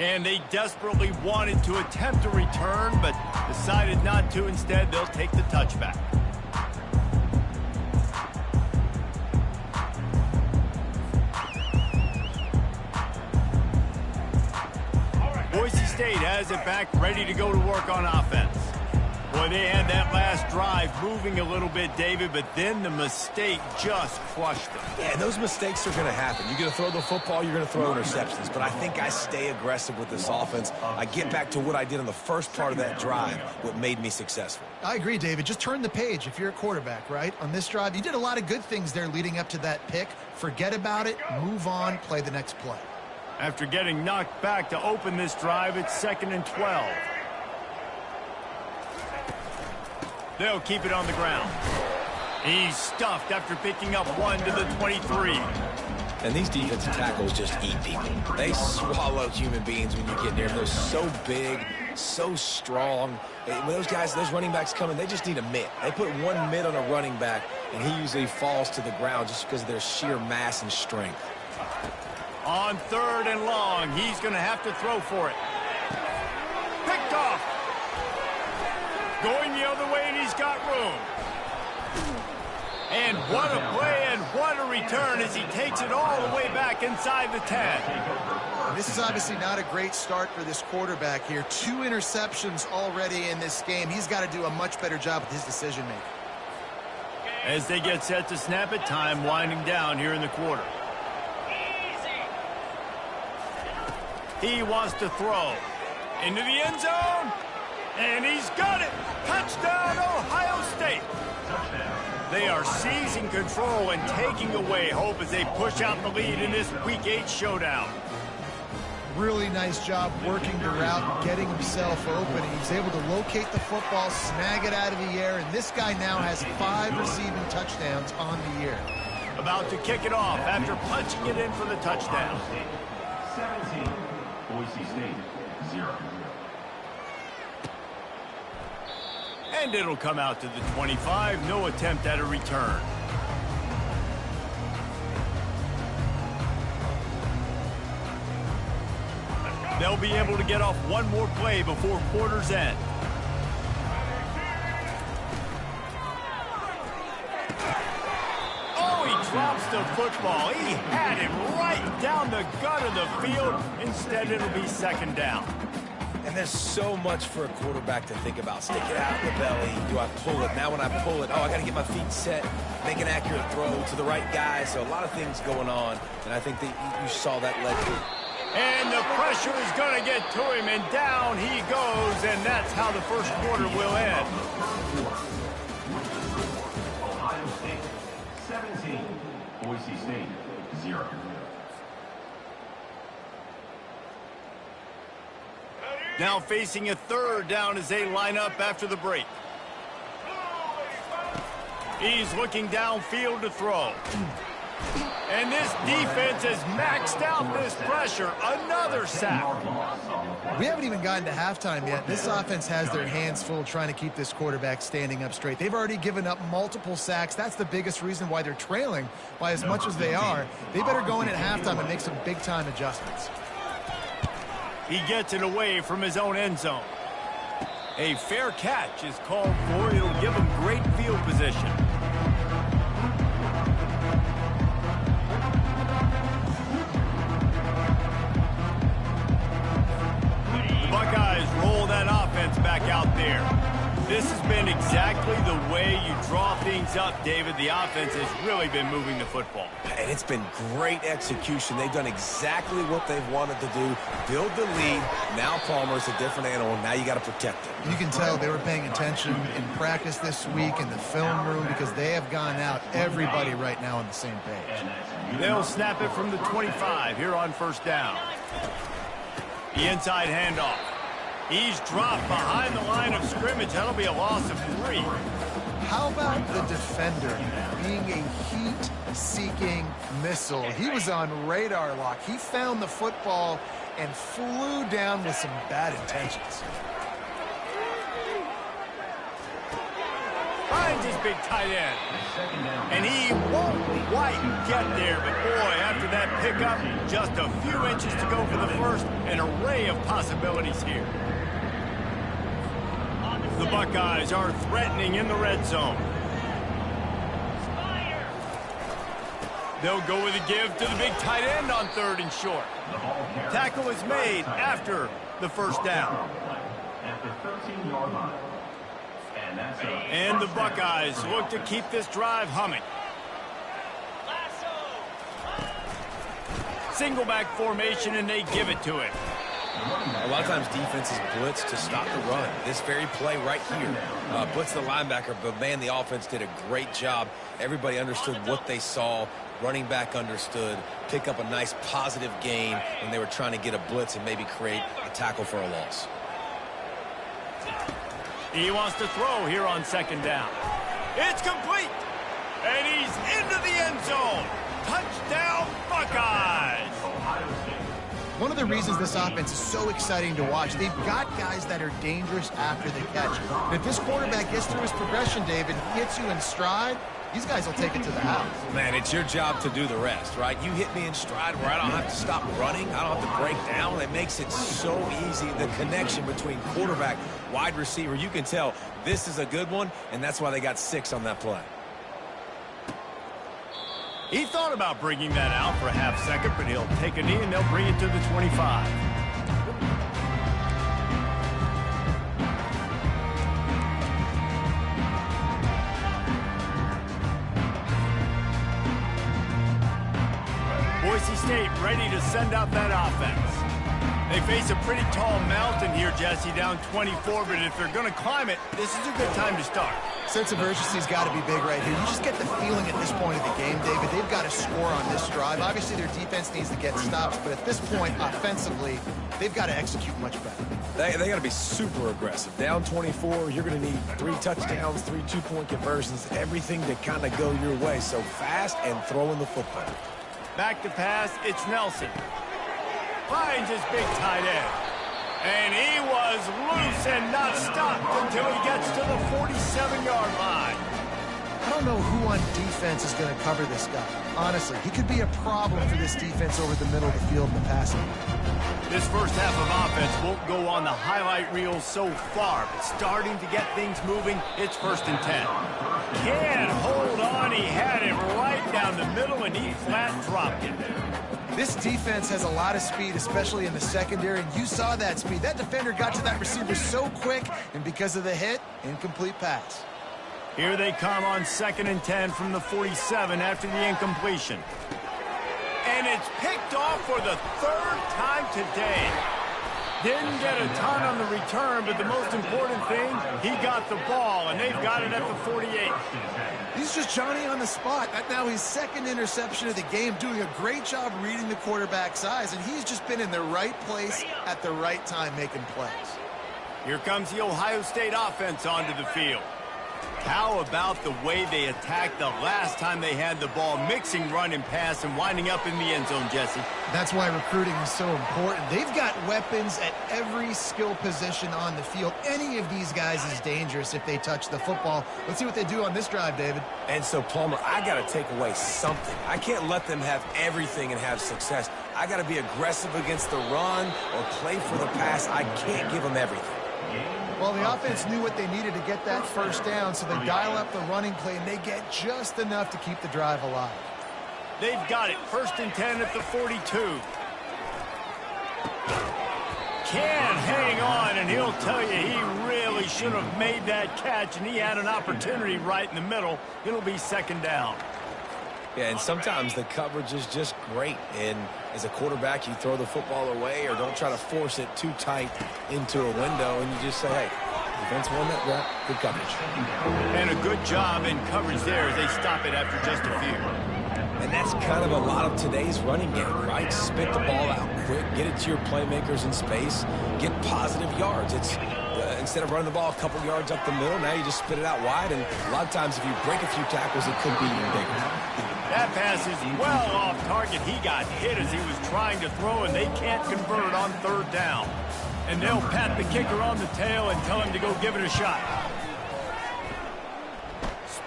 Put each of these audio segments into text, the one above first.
And they desperately wanted to attempt a return, but decided not to. Instead, they'll take the touchback. Boise State has it back, ready to go to work on offense. Boy, they had that last drive moving a little bit, David, but then the mistake just crushed them. Yeah, and those mistakes are going to happen. You're going to throw the football, you're going to throw interceptions. But I think I stay aggressive with this offense. I get back to what I did in the first part of that drive, what made me successful. I agree, David. Just turn the page if you're a quarterback, right? On this drive, you did a lot of good things there leading up to that pick. Forget about it, move on, play the next play. After getting knocked back to open this drive, it's 2nd and 12. They'll keep it on the ground. He's stuffed after picking up 1 to the 23. And these defensive tackles just eat people. They swallow human beings when you get near them. They're so big, so strong. When those guys, those running backs come in, they just need a mitt. They put one mitt on a running back, and he usually falls to the ground just because of their sheer mass and strength. On 3rd and long, he's going to have to throw for it. Picked off. Going the other way, and he's got room. And what a play and what a return as he takes it all the way back inside the 10. This is obviously not a great start for this quarterback here. 2 interceptions already in this game. He's got to do a much better job with his decision-making. As they get set to snap it, time winding down here in the quarter. He wants to throw. Into the end zone. And he's got it. Touchdown, Ohio State. They are seizing control and taking away hope as they push out the lead in this Week 8 showdown. Really nice job working the route and getting himself open. He was able to locate the football, snag it out of the air, and this guy now has 5 receiving touchdowns on the year. About to kick it off after punching it in for the touchdown. 17, Boise State, 0. And it'll come out to the 25. No attempt at a return. They'll be able to get off one more play before quarter's end. Oh, he drops the football. He had it right down the gut of the field. Instead, it'll be 2nd down. And there's so much for a quarterback to think about. Stick it out in the belly. Do I pull it? Now when I pull it, I got to get my feet set, make an accurate throw to the right guy. So a lot of things going on, and I think that you saw that led to. And the pressure is going to get to him, and down he goes, and that's how the first quarter will end. Ohio State, 17, Boise State, 0. Now facing a 3rd down as they line up after the break. He's looking downfield to throw. And this defense has maxed out this pressure. Another sack. We haven't even gotten to halftime yet. This offense has their hands full trying to keep this quarterback standing up straight. They've already given up multiple sacks. That's the biggest reason why they're trailing by as much as they are. They better go in at halftime and make some big-time adjustments. He gets it away from his own end zone. A fair catch is called for. It'll give him great field position. The Buckeyes roll that offense back out there. This has been exactly the way you draw things up, David. The offense has really been moving the football. And it's been great execution. They've done exactly what they've wanted to do. Build the lead. Now Palmer's a different animal. Now you got to protect him. You can tell they were paying attention in practice this week in the film room because they have gone out everybody right now on the same page. They'll snap it from the 25 here on 1st down. The inside handoff. He's dropped behind the line of scrimmage. That'll be a loss of 3. How about the defender being a heat-seeking missile? He was on radar lock. He found the football and flew down with some bad intentions. Finds his big tight end. And he won't quite get there, but boy, after that pickup, just a few inches to go for the first. An array of possibilities here. The Buckeyes are threatening in the red zone. They'll go with a give to the big tight end on 3rd and short. Tackle is made after the first down. At the 13-yard line. And the Buckeyes look to keep this drive humming. Single back formation, and they give it to him. A lot of times defenses blitz to stop the run. This very play right here, blitz the linebacker, but man, the offense did a great job. Everybody understood what they saw. Running back understood. Pick up a nice positive gain when they were trying to get a blitz and maybe create a tackle for a loss. He wants to throw here on 2nd down. It's complete. And he's into the end zone. Touchdown, Buckeyes. One of the reasons this offense is so exciting to watch, they've got guys that are dangerous after the catch. And if this quarterback gets through his progression, David, hits you in stride, these guys will take it to the house. Man, it's your job to do the rest, right? You hit me in stride where I don't have to stop running. I don't have to break down. It makes it so easy. The connection between quarterback, wide receiver, you can tell this is a good one, and that's why they got 6 on that play. He thought about bringing that out for a half second, but he'll take a knee and they'll bring it to the 25. Boise State ready to send out that offense. They face a pretty tall mountain here, Jesse, down 24, but if they're going to climb it, this is a good time to start. Sense of urgency's got to be big right here. You just get the feeling at this point of the game, David, they've got to score on this drive. Obviously, their defense needs to get stops, but at this point, offensively, they've got to execute much better. They got to be super aggressive. Down 24, you're going to need 3 touchdowns, 3 two-point conversions, everything to kind of go your way. So fast and throwing the football. Back to pass, it's Nelson. Finds his big tight end. And he was loose and not stopped until he gets to the 47-yard line. I don't know who on defense is going to cover this guy. Honestly, he could be a problem for this defense over the middle of the field in the passing. This first half of offense won't go on the highlight reel so far, but starting to get things moving, it's 1st and 10. Can't hold on. He had it right down the middle, and he flat dropped it. This defense has a lot of speed, especially in the secondary, and you saw that speed. That defender got to that receiver so quick, and because of the hit, incomplete pass. Here they come on 2nd and 10 from the 47 after the incompletion. And it's picked off for the 3rd time today. Didn't get a ton on the return, but the most important thing, he got the ball, and they've got it at the 48. He's just Johnny on the spot. That now his 2nd interception of the game, doing a great job reading the quarterback's eyes, and he's just been in the right place at the right time making plays. Here comes the Ohio State offense onto the field. How about the way they attacked the last time they had the ball, mixing run and pass and winding up in the end zone, Jesse? That's why recruiting is so important. They've got weapons at every skill position on the field. Any of these guys is dangerous if they touch the football. Let's see what they do on this drive, David. And so, Palmer, I got to take away something. I can't let them have everything and have success. I got to be aggressive against the run or play for the pass. I can't give them everything. Well, the offense knew what they needed to get that first down, so they dial up the running play, and they get just enough to keep the drive alive. They've got it. 1st and 10 at the 42. Can't hang on, and he'll tell you he really should have made that catch, and he had an opportunity right in the middle. It'll be 2nd down. Yeah, and sometimes the coverage is just great. And as a quarterback, you throw the football away or don't try to force it too tight into a window, and you just say, hey, defense won that grab, good coverage. And a good job in coverage there as they stop it after just a few. And that's kind of a lot of today's running game, right? Spit the ball out quick, get it to your playmakers in space, get positive yards. It's instead of running the ball a couple yards up the middle, now you just spit it out wide, and a lot of times if you break a few tackles, it could be even bigger. That pass is well off target. He got hit as he was trying to throw, and they can't convert on 3rd down. And they'll pat the kicker on the tail and tell him to go give it a shot.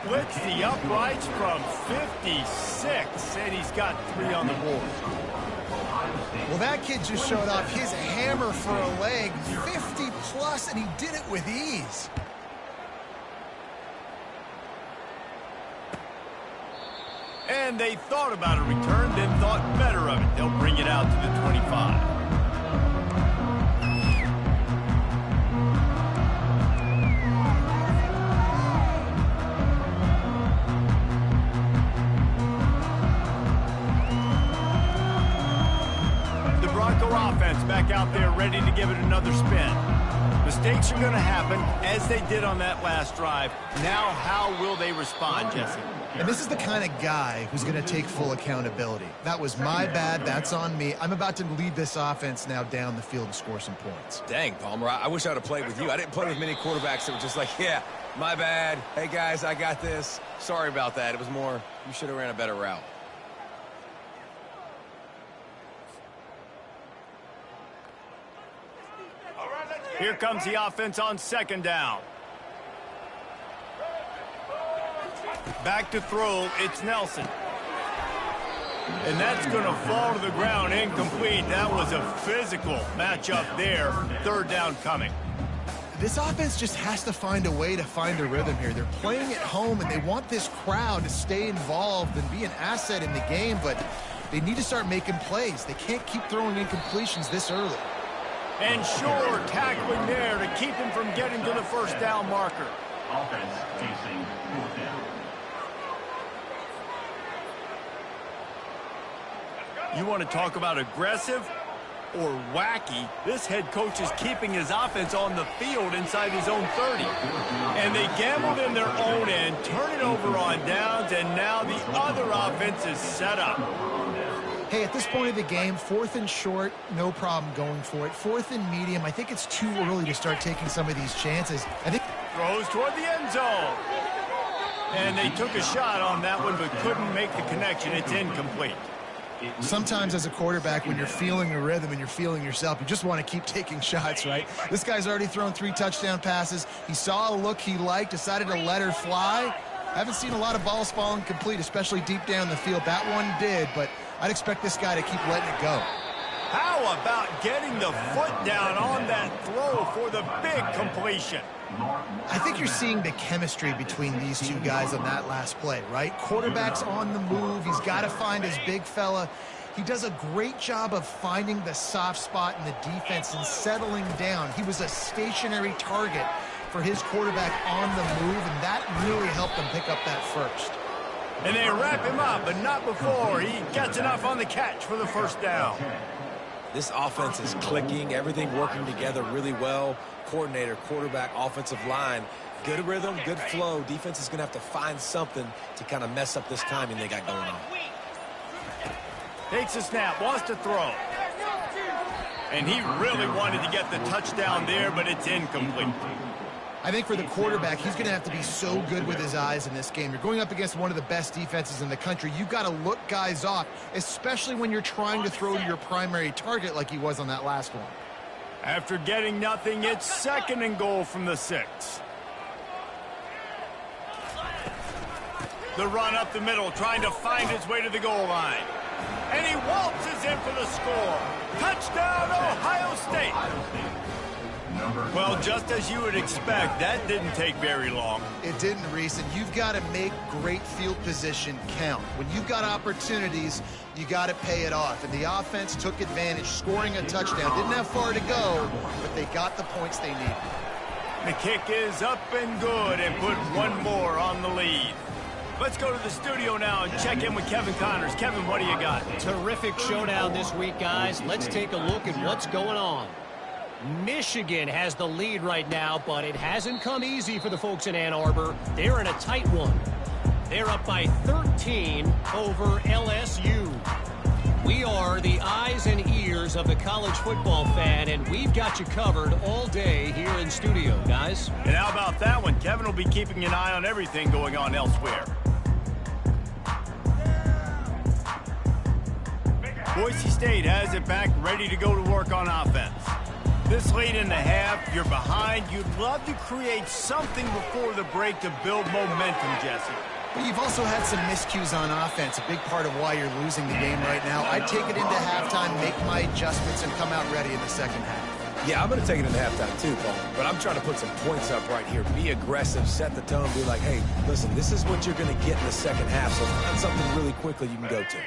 splits the uprights from 56, and he's got 3 on the board. Well, that kid just showed off his hammer for a leg, 50+, and he did it with ease. And they thought about a return, then thought better of it. They'll bring it out to the 25. Offense back out there ready to give it another spin. Mistakes are going to happen as they did on that last drive. Now how will they respond, Jesse? And this is the kind of guy who's going to take full accountability. That was my bad. That's on me. I'm about to lead this offense now down the field and score some points. Dang, Palmer, I wish I would have played with you. I didn't play with many quarterbacks that were just like, yeah, my bad. Hey, guys, I got this. Sorry about that. It was more, you should have ran a better route. Here comes the offense on 2nd down. Back to throw, it's Nelson. And that's going to fall to the ground incomplete. That was a physical matchup there. 3rd down coming. This offense just has to find a way to find a rhythm here. They're playing at home, and they want this crowd to stay involved and be an asset in the game, but they need to start making plays. They can't keep throwing incompletions this early. And sure, tackling there to keep him from getting to the 1st down marker. Offense facing 4th down. You want to talk about aggressive or wacky? This head coach is keeping his offense on the field inside his own 30. And they gambled in their own end, turn it over on downs, and now the other offense is set up. Hey, at this point of the game, 4th and short, no problem going for it. 4th and medium, I think it's too early to start taking some of these chances. I think throws toward the end zone. And they took a shot on that one, but couldn't make the connection. It's incomplete. sometimes as a quarterback, when you're feeling a rhythm and you're feeling yourself, you just want to keep taking shots, right? This guy's already thrown 3 touchdown passes. He saw a look he liked, decided to let her fly. I haven't seen a lot of balls falling complete, especially deep down the field. That one did, but I'd expect this guy to keep letting it go. How about getting the foot down on that throw for the big completion? I think you're seeing the chemistry between these two guys on that last play, right? Quarterback's on the move. He's got to find his big fella. He does a great job of finding the soft spot in the defense and settling down. He was a stationary target for his quarterback on the move, and that really helped him pick up that first. And they wrap him up, but not before he gets enough on the catch for the first down. This offense is clicking, everything working together really well. Coordinator, quarterback, offensive line, good rhythm, good flow. Defense is going to have to find something to kind of mess up this timing they got going on. Takes a snap, wants to throw. And he really wanted to get the touchdown there, but it's incomplete. I think for the quarterback, he's going to have to be so good with his eyes in this game. You're going up against one of the best defenses in the country. You've got to look guys off, especially when you're trying to throw to your primary target like he was on that last one. After getting nothing, it's 2nd and goal from the 6. The run up the middle, trying to find his way to the goal line. And he waltzes in for the score. Touchdown, Ohio State. Well, just as you would expect, that didn't take very long. It didn't, Reese, and you've got to make great field position count. When you've got opportunities, you got to pay it off. And the offense took advantage, scoring a touchdown. Didn't have far to go, but they got the points they needed. The kick is up and good and put one more on the lead. Let's go to the studio now and check in with Kevin Connors. Kevin, what do you got? Terrific showdown this week, guys. Let's take a look at what's going on. Michigan has the lead right now, but it hasn't come easy for the folks in Ann Arbor. They're in a tight one. They're up by 13 over LSU. We are the eyes and ears of the college football fan, and we've got you covered all day here in studio, guys. And how about that one? Kevin will be keeping an eye on everything going on elsewhere. Boise State has it back, ready to go to work on offense. This late in the half, you're behind. You'd love to create something before the break to build momentum, Jesse. But you've also had some miscues on offense, a big part of why you're losing the game right now. I'd take it into halftime, make my adjustments, and come out ready in the second half. Yeah, I'm going to take it into halftime too, Paul. But I'm trying to put some points up right here. Be aggressive, set the tone, be like, hey, listen, this is what you're going to get in the second half, so find something really quickly you can go to.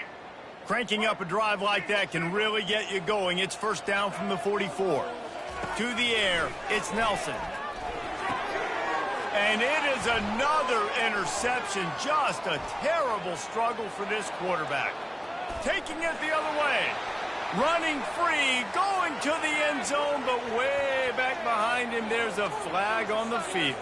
Cranking up a drive like that can really get you going. It's first down from the 44. To the air, it's Nelson. And it is another interception. Just a terrible struggle for this quarterback. Taking it the other way. Running free, going to the end zone, but way back behind him, there's a flag on the field.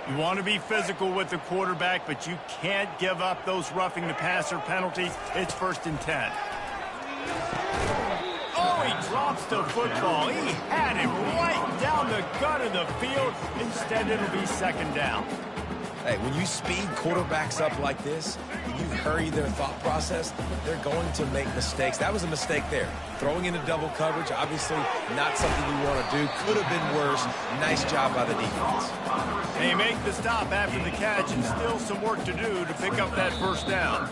You want to be physical with the quarterback, but you can't give up those roughing the passer penalties. It's 1st and 10. Oh, he drops the football. He had him right down the gut of the field. Instead, it'll be 2nd down. Hey, when you speed quarterbacks up like this, and you hurry their thought process, they're going to make mistakes. That was a mistake there. Throwing into double coverage, obviously not something you want to do. Could have been worse. Nice job by the defense. They make the stop after the catch, and still some work to do to pick up that 1st down.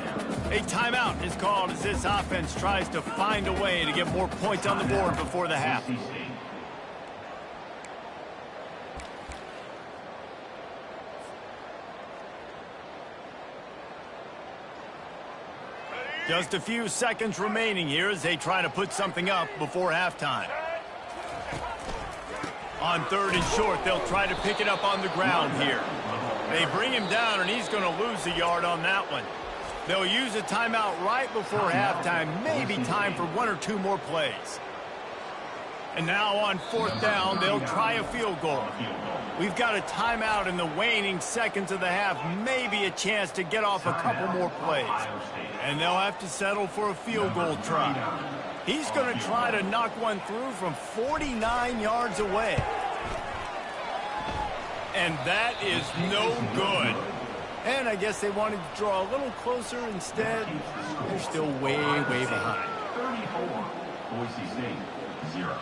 A timeout is called as this offense tries to find a way to get more points on the board before the half. Just a few seconds remaining here as they try to put something up before halftime. On 3rd and short, they'll try to pick it up on the ground here. They bring him down, and he's going to lose a yard on that one. They'll use a timeout right before halftime, maybe time for 1 or 2 more plays. And now on 4th down, they'll try a field goal. We've got a timeout in the waning seconds of the half, maybe a chance to get off a couple more plays. And they'll have to settle for a field goal try. He's going to try to knock one through from 49 yards away. And that is no good. And I guess they wanted to draw a little closer. Instead, they're still way, way behind. 34, Boise State, 0.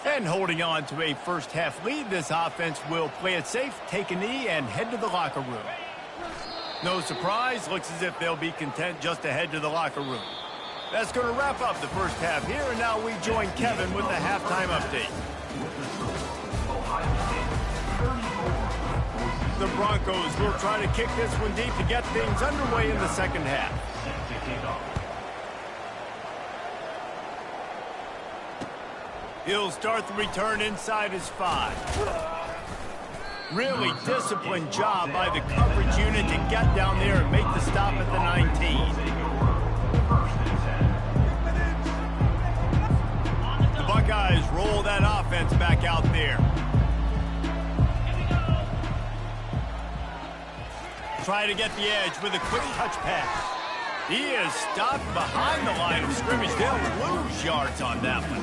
And holding on to a first-half lead, this offense will play it safe, take a knee, and head to the locker room. No surprise, looks as if they'll be content just to head to the locker room. That's going to wrap up the first half here, and now we join Kevin with the halftime update. The Broncos will try to kick this one deep to get things underway in the second half. He'll start the return inside his 5. Really disciplined job by the coverage unit to get down there and make the stop at the 19. The Buckeyes roll that offense back out there. Try to get the edge with a quick touch pass. He is stopped behind the line of scrimmage. They'll lose yards on that one.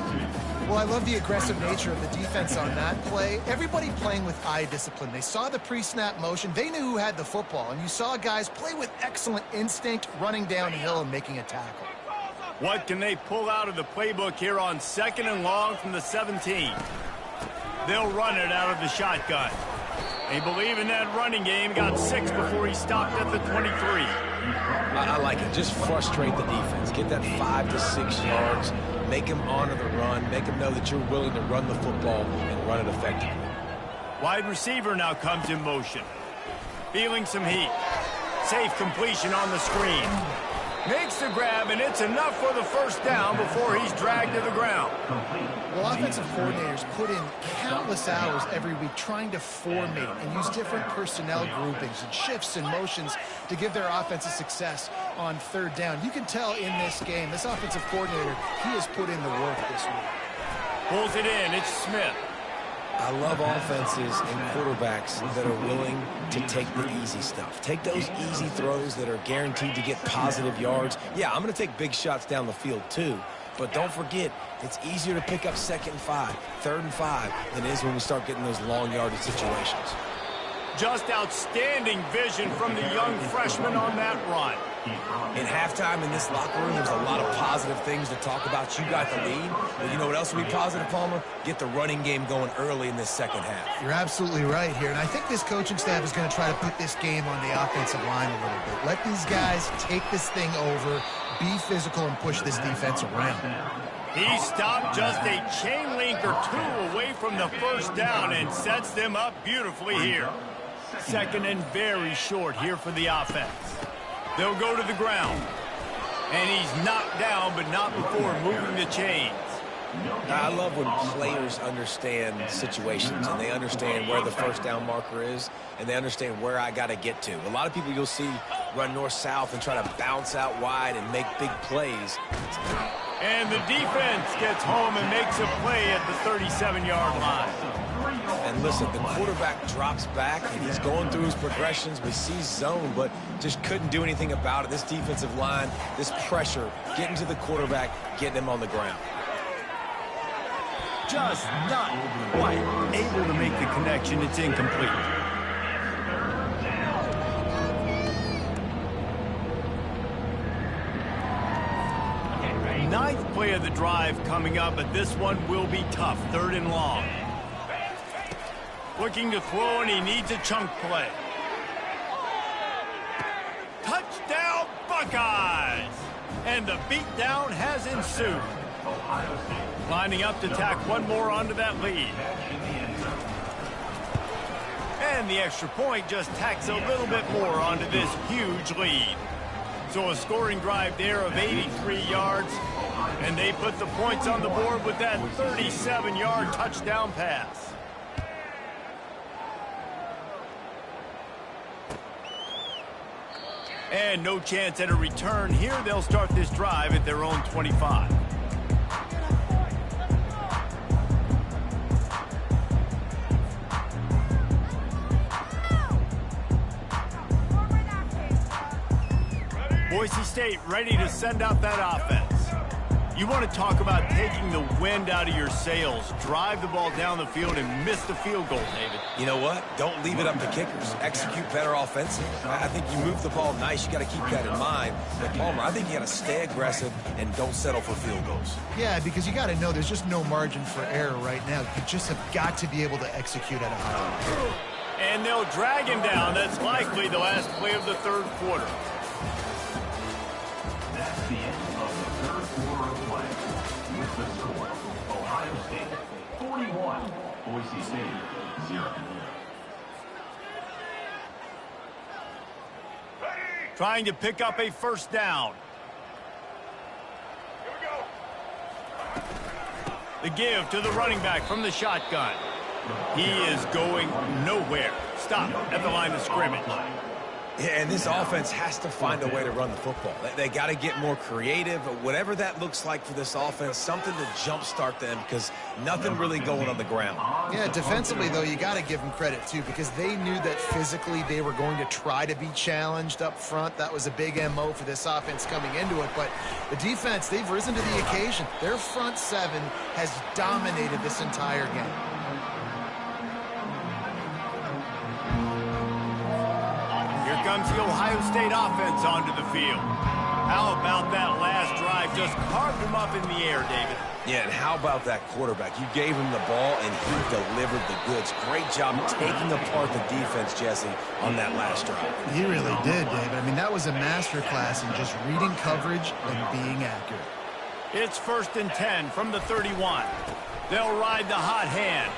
Well, I love the aggressive nature of the defense on that play. Everybody playing with eye discipline. They saw the pre-snap motion. They knew who had the football. And you saw guys play with excellent instinct, running downhill and making a tackle. What can they pull out of the playbook here on 2nd and long from the 17? They'll run it out of the shotgun. They believe in that running game. Got 6 before he stopped at the 23. I like it. Just frustrate the defense. Get that 5 to 6 yards. Make them honor the run. Make them know that you're willing to run the football and run it effectively. Wide receiver now comes in motion. Feeling some heat. Safe completion on the screen. Makes the grab, and it's enough for the 1st down before he's dragged to the ground. Well, offensive coordinators put in countless hours every week trying to formate and use different personnel groupings and shifts and motions to give their offensive success on 3rd down. You can tell in this game, this offensive coordinator, he has put in the work this week. Pulls it in. It's Smith. I love offenses and quarterbacks that are willing to take the easy stuff. Take those easy throws that are guaranteed to get positive yards. Yeah, I'm going to take big shots down the field too. But don't forget, it's easier to pick up 2nd and 5, 3rd and 5 than it is when we start getting those long yardage situations. Just outstanding vision from the young freshman on that run. In halftime in this locker room, there's a lot of positive things to talk about. You got the lead. But you know what else would be positive, Palmer? Get the running game going early in this second half. You're absolutely right here. And I think this coaching staff is going to try to put this game on the offensive line a little bit. Let these guys take this thing over, be physical, and push this defense around. He stopped just a chain link or two away from the first down and sets them up beautifully here. Second and very short here for the offense. They'll go to the ground. And he's knocked down, but not before moving the chains. I love when players understand situations and they understand where the first down marker is and they understand where I got to get to. A lot of people you'll see run north-south and try to bounce out wide and make big plays. And the defense gets home and makes a play at the 37-yard line. And listen, the quarterback drops back, and he's going through his progressions. We see zone, but just couldn't do anything about it. This defensive line, this pressure, getting to the quarterback, getting him on the ground. Just not quite able to make the connection. It's incomplete. Ninth play of the drive coming up, but this one will be tough. Third and long. Looking to throw, and he needs a chunk play. Touchdown, Buckeyes! And the beatdown has ensued. Lining up to tack one more onto that lead. And the extra point just tacks a little bit more onto this huge lead. So a scoring drive there of 83 yards. And they put the points on the board with that 37-yard touchdown pass. And no chance at a return here. They'll start this drive at their own 25. Boise State ready to send out that offense. You want to talk about taking the wind out of your sails. Drive the ball down the field and miss the field goal, David. You know what? Don't leave it up to kickers. Execute better offensively. I think you move the ball nice. You got to keep that in mind. But Palmer, I think you got to stay aggressive and don't settle for field goals. Yeah, because you got to know there's just no margin for error right now. You just have got to be able to execute at a high level. And they'll drag him down. That's likely the last play of the third quarter. That's the end of the third quarter of play. With the score, Ohio State 41, Boise State 0. Trying to pick up a first down. Here we go. The give to the running back from the shotgun. He is going nowhere. Stop at the line of scrimmage. Yeah, and this offense has to find a way to run the football. They got to get more creative, whatever that looks like for this offense, something to jumpstart them because nothing really going on the ground. Yeah, defensively, though, you got to give them credit, too, because they knew that physically they were going to try to be challenged up front. That was a big MO for this offense coming into it. But the defense, they've risen to the occasion. Their front seven has dominated this entire game. Comes the Ohio State offense onto the field. How about that last drive? Just carved him up in the air, David. Yeah, and how about that quarterback? You gave him the ball, and he delivered the goods. Great job taking apart the defense, Jesse, on that last drive. He really did, David. I mean, that was a masterclass in just reading coverage and being accurate. It's 1st and 10 from the 31. They'll ride the hot hand.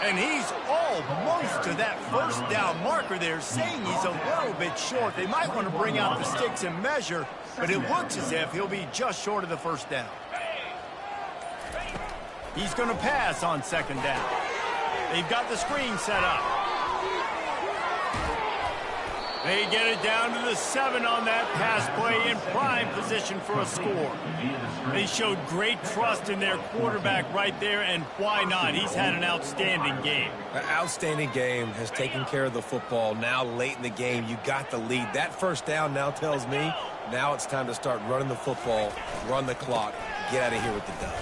And he's almost to that first down marker there, saying he's a little bit short. They might want to bring out the sticks and measure, but it looks as if he'll be just short of the first down. He's going to pass on 2nd down. They've got the screen set up. They get it down to the 7 on that pass play in prime position for a score. They showed great trust in their quarterback right there, and why not? He's had an outstanding game. An outstanding game, has taken care of the football. Now late in the game, you got the lead. That first down now tells me now it's time to start running the football, run the clock, get out of here with the dub.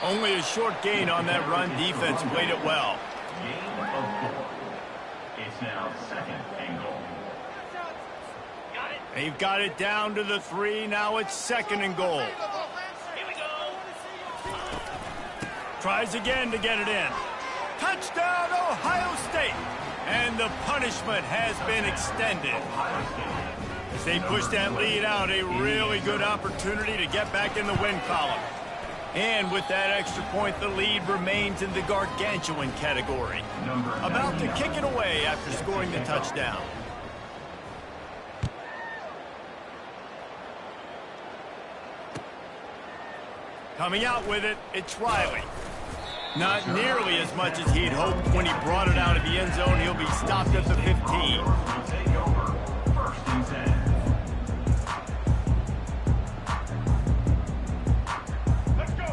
Only a short gain on that run. Defense played it well. They've got it down to the 3. Now it's 2nd and goal. Tries again to get it in. Touchdown, Ohio State. And the punishment has been extended. As they push that lead out, a really good opportunity to get back in the win column. And with that extra point, the lead remains in the gargantuan category. About to kick it away after scoring the touchdown. Coming out with it, it's Riley. Not nearly as much as he'd hoped when he brought it out of the end zone. He'll be stopped at the 15.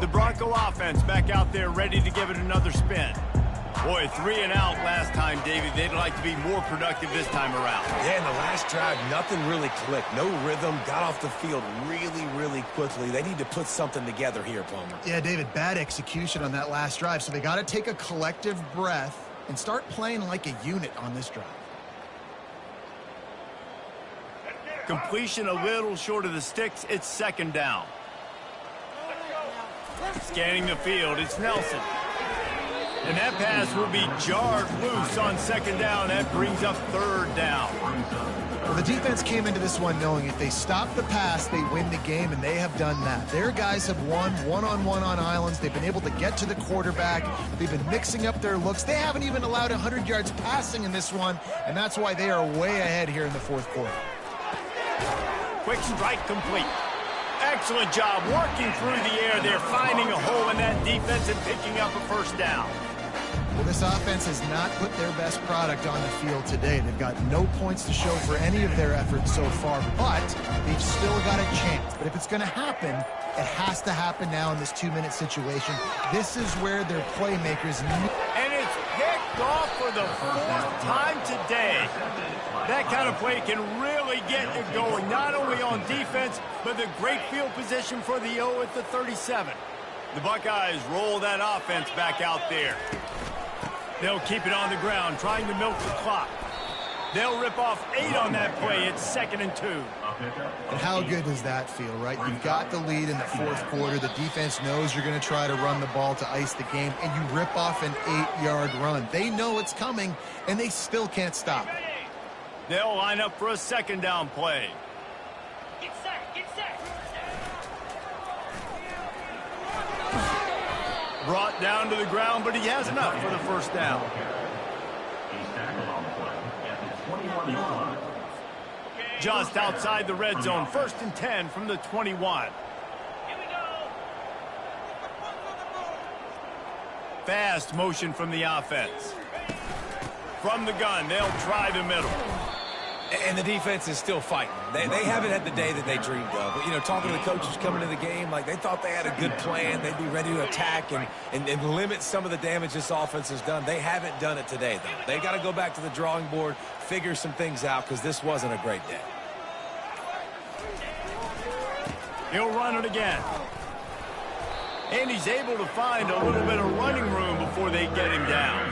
The Bronco offense back out there ready to give it another spin. Boy, 3 and out last time, Davey. They'd like to be more productive this time around. Yeah, in the last drive, nothing really clicked. No rhythm, got off the field really quickly. They need to put something together here, Palmer. Yeah, David, bad execution on that last drive, so they got to take a collective breath and start playing like a unit on this drive. Completion a little short of the sticks. It's 2nd down. Scanning the field, it's Nelson. And that pass will be jarred loose on 2nd down. That brings up 3rd down. Well, the defense came into this one knowing if they stop the pass, they win the game, and they have done that. Their guys have won one-on-one on islands. They've been able to get to the quarterback. They've been mixing up their looks. They haven't even allowed 100 yards passing in this one, and that's why they are way ahead here in the 4th quarter. Quick strike complete. Excellent job working through the air. They're finding a hole in that defense and picking up a 1st down. Well, this offense has not put their best product on the field today. They've got no points to show for any of their efforts so far, but they've still got a chance. But if it's going to happen, it has to happen now in this 2-minute situation. This is where their playmakers need. And it's picked off for the 4th time today. That kind of play can really get you going, not only on defense, but the great field position for the O at the 37. The Buckeyes roll that offense back out there. They'll keep it on the ground, trying to milk the clock. They'll rip off 8 on that play. It's 2nd and 2. And how good does that feel, right? You've got the lead in the 4th quarter. The defense knows you're going to try to run the ball to ice the game, and you rip off an 8-yard run. They know it's coming, and they still can't stop it. They'll line up for a 2nd down play. Get set, get set. Brought down to the ground, but he has enough for the 1st down. He's tackled on the play at the 21-yard line. Just outside the red zone, 1st and 10 from the 21. Here we go. Fast motion from the offense. From the gun, they'll try the middle. And the defense is still fighting. They haven't had the day that they dreamed of. But, you know, talking to the coaches coming to the game, like they thought they had a good plan. They'd be ready to attack and limit some of the damage this offense has done. They haven't done it today, though. They got to go back to the drawing board, figure some things out, because this wasn't a great day. He'll run it again. And he's able to find a little bit of running room before they get him down.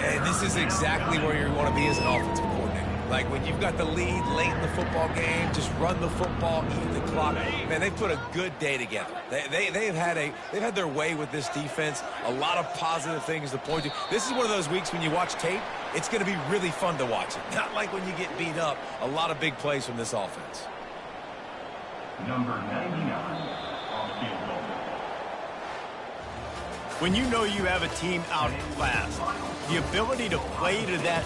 And this is exactly where you want to be as an offensive coordinator. Like when you've got the lead late in the football game, just run the football, eat the clock. Man, they've put a good day together. They've had their way with this defense. A lot of positive things to point to. This is one of those weeks when you watch tape, it's going to be really fun to watch it. Not like when you get beat up. A lot of big plays from this offense. Number 99 on the field goal. When you know you have a team outclassed, the ability to play to that